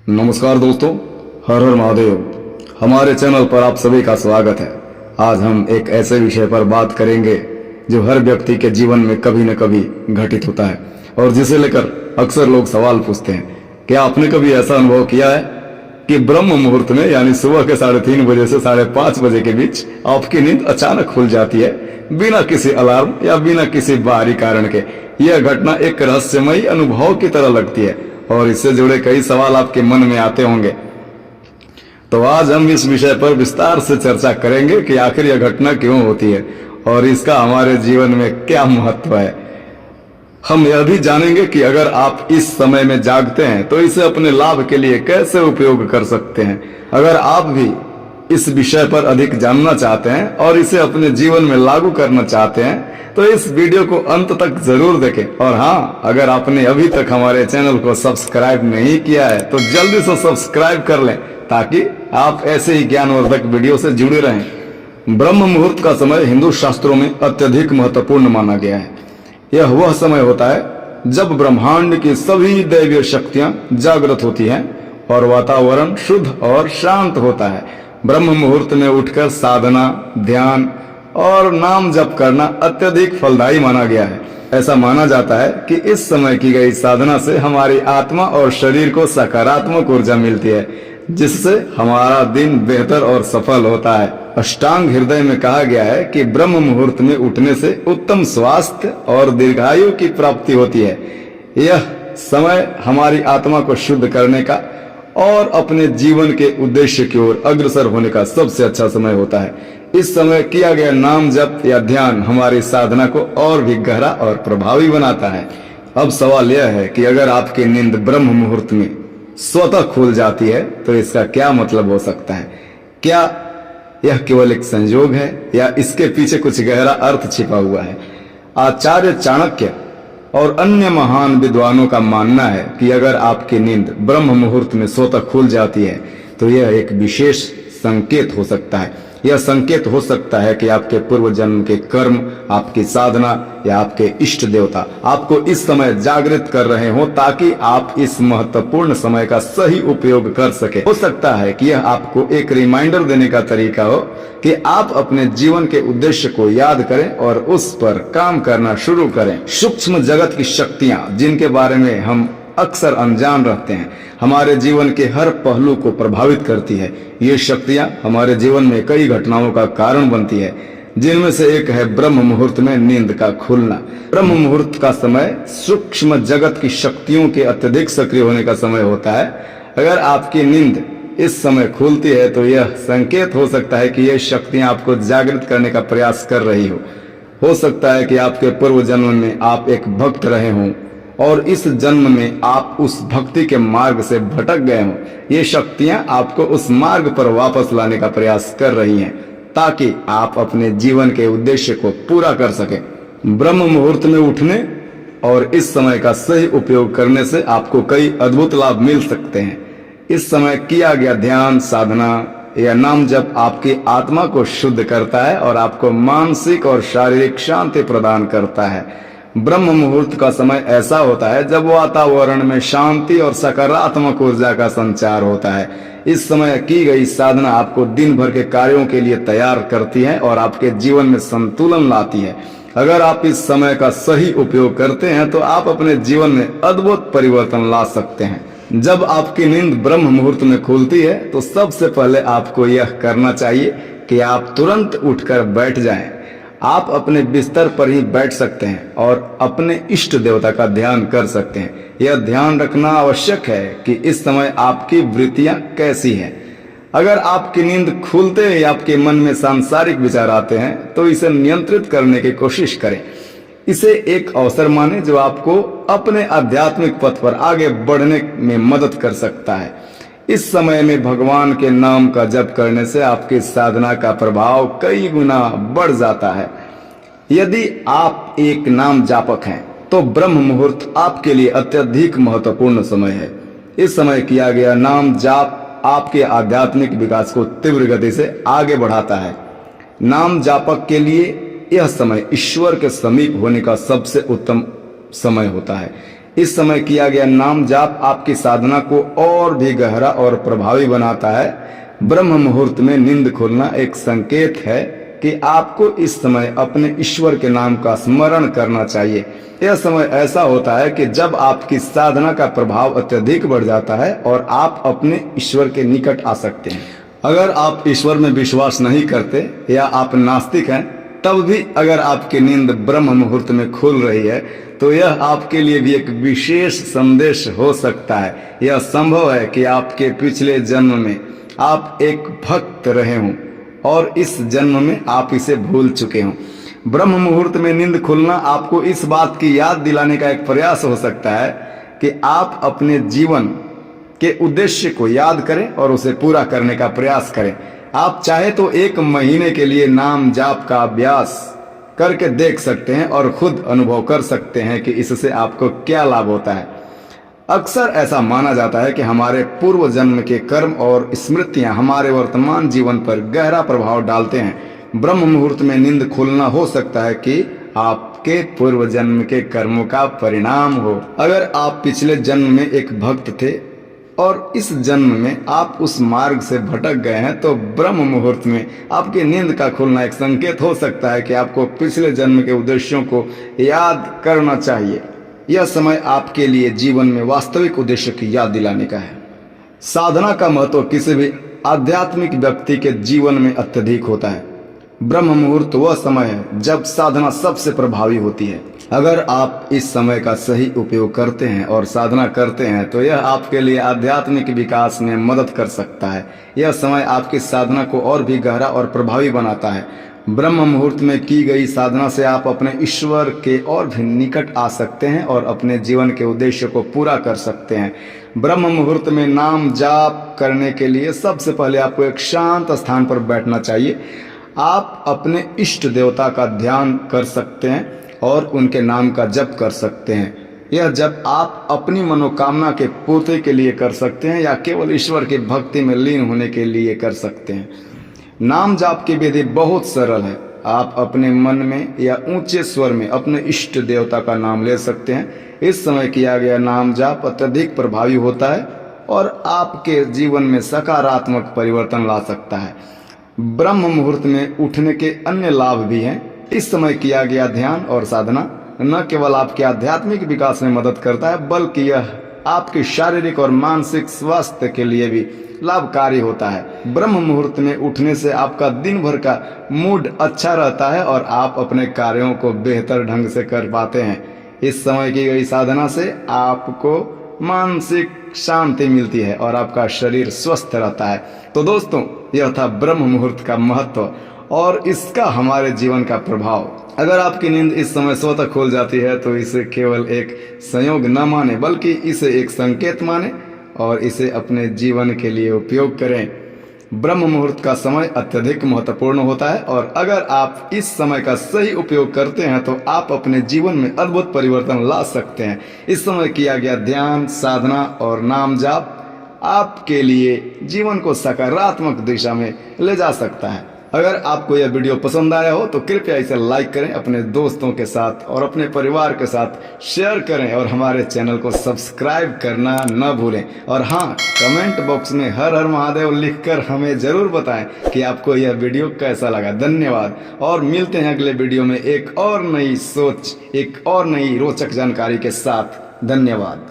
नमस्कार दोस्तों, हर हर महादेव। हमारे चैनल पर आप सभी का स्वागत है। आज हम एक ऐसे विषय पर बात करेंगे जो हर व्यक्ति के जीवन में कभी न कभी घटित होता है और जिसे लेकर अक्सर लोग सवाल पूछते हैं। क्या आपने कभी ऐसा अनुभव किया है कि ब्रह्म मुहूर्त में यानी सुबह के 3:30 बजे से 5:30 बजे के बीच आपकी नींद अचानक खुल जाती है, बिना किसी अलार्म या बिना किसी बाहरी कारण के। यह घटना एक रहस्यमयी अनुभव की तरह लगती है और इससे जुड़े कई सवाल आपके मन में आते होंगे। तो आज हम इस विषय पर विस्तार से चर्चा करेंगे कि आखिर यह घटना क्यों होती है और इसका हमारे जीवन में क्या महत्व है। हम यह भी जानेंगे कि अगर आप इस समय में जागते हैं तो इसे अपने लाभ के लिए कैसे उपयोग कर सकते हैं। अगर आप भी इस विषय पर अधिक जानना चाहते हैं और इसे अपने जीवन में लागू करना चाहते हैं तो इस वीडियो को अंत तक जरूर देखें। और हाँ, अगर आपने अभी तक हमारे चैनल को सब्सक्राइब नहीं किया है तो जल्दी से सब्सक्राइब कर लें ताकि आप ऐसे ही ज्ञानवर्धक वीडियो से जुड़े रहें। ब्रह्म मुहूर्त का समय हिंदू शास्त्रों में अत्यधिक महत्वपूर्ण माना गया है। यह वह समय होता है जब ब्रह्मांड की सभी दैवीय शक्तियां जागृत होती हैं और वातावरण शुद्ध और शांत होता है। ब्रह्म मुहूर्त में उठकर साधना, ध्यान और नाम जप करना अत्यधिक फलदायी माना गया है। ऐसा माना जाता है कि इस समय की गई साधना से हमारी आत्मा और शरीर को सकारात्मक ऊर्जा मिलती है, जिससे हमारा दिन बेहतर और सफल होता है। अष्टांग हृदय में कहा गया है कि ब्रह्म मुहूर्त में उठने से उत्तम स्वास्थ्य और दीर्घायु की प्राप्ति होती है। यह समय हमारी आत्मा को शुद्ध करने का और अपने जीवन के उद्देश्य की ओर अग्रसर होने का सबसे अच्छा समय होता है। इस समय किया गया नाम जप या ध्यान हमारी साधना को और भी गहरा और प्रभावी बनाता है। अब सवाल यह है कि अगर आपकी नींद ब्रह्म मुहूर्त में स्वतः खुल जाती है तो इसका क्या मतलब हो सकता है। क्या यह केवल एक संयोग है या इसके पीछे कुछ गहरा अर्थ छिपा हुआ है। आचार्य चाणक्य और अन्य महान विद्वानों का मानना है कि अगर आपकी नींद ब्रह्म मुहूर्त में स्वतः खुल जाती है तो यह एक विशेष संकेत हो सकता है। यह संकेत हो सकता है कि आपके पूर्व जन्म के कर्म, आपकी साधना या आपके इष्ट देवता आपको इस समय जागृत कर रहे हो ताकि आप इस महत्वपूर्ण समय का सही उपयोग कर सके। हो सकता है कि यह आपको एक रिमाइंडर देने का तरीका हो कि आप अपने जीवन के उद्देश्य को याद करें और उस पर काम करना शुरू करें। सूक्ष्म जगत की शक्तियां जिनके बारे में हम अक्सर अनजान रहते हैं, हमारे जीवन के हर पहलू को प्रभावित करती है। ये शक्तियां हमारे जीवन में कई घटनाओं का कारण बनती है, जिनमें से एक है ब्रह्म मुहूर्त में नींद का खुलना। ब्रह्म मुहूर्त का समय सूक्ष्म जगत की शक्तियों के अत्यधिक सक्रिय होने का समय होता है। अगर आपकी नींद इस समय खुलती है तो यह संकेत हो सकता है कि यह शक्तियां आपको जागृत करने का प्रयास कर रही हो सकता है कि आपके पूर्व जन्म में आप एक भक्त रहे हों और इस जन्म में आप उस भक्ति के मार्ग से भटक गए हों। ये शक्तियां आपको उस मार्ग पर वापस लाने का प्रयास कर रही हैं ताकि आप अपने जीवन के उद्देश्य को पूरा कर सकें। ब्रह्म मुहूर्त में उठने और इस समय का सही उपयोग करने से आपको कई अद्भुत लाभ मिल सकते हैं। इस समय किया गया ध्यान, साधना या नाम जप आपकी आत्मा को शुद्ध करता है और आपको मानसिक और शारीरिक शांति प्रदान करता है। ब्रह्म मुहूर्त का समय ऐसा होता है जब वातावरण में शांति और सकारात्मक ऊर्जा का संचार होता है। इस समय की गई साधना आपको दिन भर के कार्यों के लिए तैयार करती है और आपके जीवन में संतुलन लाती है। अगर आप इस समय का सही उपयोग करते हैं तो आप अपने जीवन में अद्भुत परिवर्तन ला सकते हैं। जब आपकी नींद ब्रह्म मुहूर्त में खुलती है तो सबसे पहले आपको यह करना चाहिए कि आप तुरंत उठकर बैठ जाएं। आप अपने बिस्तर पर ही बैठ सकते हैं और अपने इष्ट देवता का ध्यान कर सकते हैं। यह ध्यान रखना आवश्यक है कि इस समय आपकी वृत्तियां कैसी हैं। अगर आपकी नींद खुलते ही आपके मन में सांसारिक विचार आते हैं तो इसे नियंत्रित करने की कोशिश करें। इसे एक अवसर माने जो आपको अपने आध्यात्मिक पथ पर आगे बढ़ने में मदद कर सकता है। इस समय में भगवान के नाम का जप करने से आपकी साधना का प्रभाव कई गुना बढ़ जाता है। यदि आप एक नाम जापक हैं तो ब्रह्म मुहूर्त आपके लिए अत्यधिक महत्वपूर्ण समय है। इस समय किया गया नाम जाप आपके आध्यात्मिक विकास को तीव्र गति से आगे बढ़ाता है। नाम जापक के लिए यह समय ईश्वर के समीप होने का सबसे उत्तम समय होता है। इस समय किया गया नाम जाप आपकी साधना को और भी गहरा और प्रभावी बनाता है। ब्रह्म मुहूर्त में नींद खुलना एक संकेत है कि आपको इस समय अपने ईश्वर के नाम का स्मरण करना चाहिए। यह समय ऐसा होता है कि जब आपकी साधना का प्रभाव अत्यधिक बढ़ जाता है और आप अपने ईश्वर के निकट आ सकते हैं। अगर आप ईश्वर में विश्वास नहीं करते या आप नास्तिक हैं, तब भी अगर आपकी नींद ब्रह्म मुहूर्त में खुल रही है तो यह आपके लिए भी एक विशेष संदेश हो सकता है। यह संभव है कि आपके पिछले जन्म में आप एक भक्त रहे हों और इस जन्म में आप इसे भूल चुके हों। ब्रह्म मुहूर्त में नींद खुलना आपको इस बात की याद दिलाने का एक प्रयास हो सकता है कि आप अपने जीवन के उद्देश्य को याद करें और उसे पूरा करने का प्रयास करें। आप चाहे तो 1 महीने के लिए नाम जाप का अभ्यास करके देख सकते हैं और खुद अनुभव कर सकते हैं कि इससे आपको क्या लाभ होता है। अक्सर ऐसा माना जाता है कि हमारे पूर्व जन्म के कर्म और स्मृतियां हमारे वर्तमान जीवन पर गहरा प्रभाव डालते हैं। ब्रह्म मुहूर्त में नींद खुलना हो सकता है कि आपके पूर्व जन्म के कर्मों का परिणाम हो। अगर आप पिछले जन्म में एक भक्त थे और इस जन्म में आप उस मार्ग से भटक गए हैं, तो ब्रह्म मुहूर्त में आपकी नींद का खुलना एक संकेत हो सकता है कि आपको पिछले जन्म के उद्देश्यों को याद करना चाहिए। यह समय आपके लिए जीवन में वास्तविक उद्देश्य की याद दिलाने का है। साधना का महत्व किसी भी आध्यात्मिक व्यक्ति के जीवन में अत्यधिक होता है। ब्रह्म मुहूर्त वह समय है जब साधना सबसे प्रभावी होती है। अगर आप इस समय का सही उपयोग करते हैं और साधना करते हैं तो यह आपके लिए आध्यात्मिक विकास में मदद कर सकता है। यह समय आपकी साधना को और भी गहरा और प्रभावी बनाता है। ब्रह्म मुहूर्त में की गई साधना से आप अपने ईश्वर के और भी निकट आ सकते हैं और अपने जीवन के उद्देश्य को पूरा कर सकते हैं। ब्रह्म मुहूर्त में नाम जाप करने के लिए सबसे पहले आपको एक शांत स्थान पर बैठना चाहिए। आप अपने इष्ट देवता का ध्यान कर सकते हैं और उनके नाम का जप कर सकते हैं। यह जप आप अपनी मनोकामना के पूर्ति के लिए कर सकते हैं या केवल ईश्वर की भक्ति में लीन होने के लिए कर सकते हैं। नाम जाप की विधि बहुत सरल है। आप अपने मन में या ऊंचे स्वर में अपने इष्ट देवता का नाम ले सकते हैं। इस समय किया गया नाम जाप अत्यधिक प्रभावी होता है और आपके जीवन में सकारात्मक परिवर्तन ला सकता है। ब्रह्म मुहूर्त में उठने के अन्य लाभ भी हैं। इस समय किया गया ध्यान और साधना न केवल आपके आध्यात्मिक विकास में मदद करता है, बल्कि यह आपके शारीरिक और मानसिक स्वास्थ्य के लिए भी लाभकारी होता है। ब्रह्म मुहूर्त में उठने से आपका दिन भर का मूड अच्छा रहता है और आप अपने कार्यों को बेहतर ढंग से कर पाते हैं। इस समय की गई साधना से आपको मानसिक शांति मिलती है और आपका शरीर स्वस्थ रहता है। तो दोस्तों, यह था ब्रह्म मुहूर्त का महत्व और इसका हमारे जीवन का प्रभाव। अगर आपकी नींद इस समय स्वतः खुल जाती है तो इसे केवल एक संयोग न माने, बल्कि इसे एक संकेत माने और इसे अपने जीवन के लिए उपयोग करें। ब्रह्म मुहूर्त का समय अत्यधिक महत्वपूर्ण होता है और अगर आप इस समय का सही उपयोग करते हैं तो आप अपने जीवन में अद्भुत परिवर्तन ला सकते हैं। इस समय किया गया ध्यान, साधना और नाम जाप आपके लिए जीवन को सकारात्मक दिशा में ले जा सकता है। अगर आपको यह वीडियो पसंद आया हो तो कृपया इसे लाइक करें, अपने दोस्तों के साथ और अपने परिवार के साथ शेयर करें और हमारे चैनल को सब्सक्राइब करना न भूलें। और हाँ, कमेंट बॉक्स में हर हर महादेव लिखकर हमें ज़रूर बताएं कि आपको यह वीडियो कैसा लगा। धन्यवाद और मिलते हैं अगले वीडियो में एक और नई सोच, एक और नई रोचक जानकारी के साथ। धन्यवाद।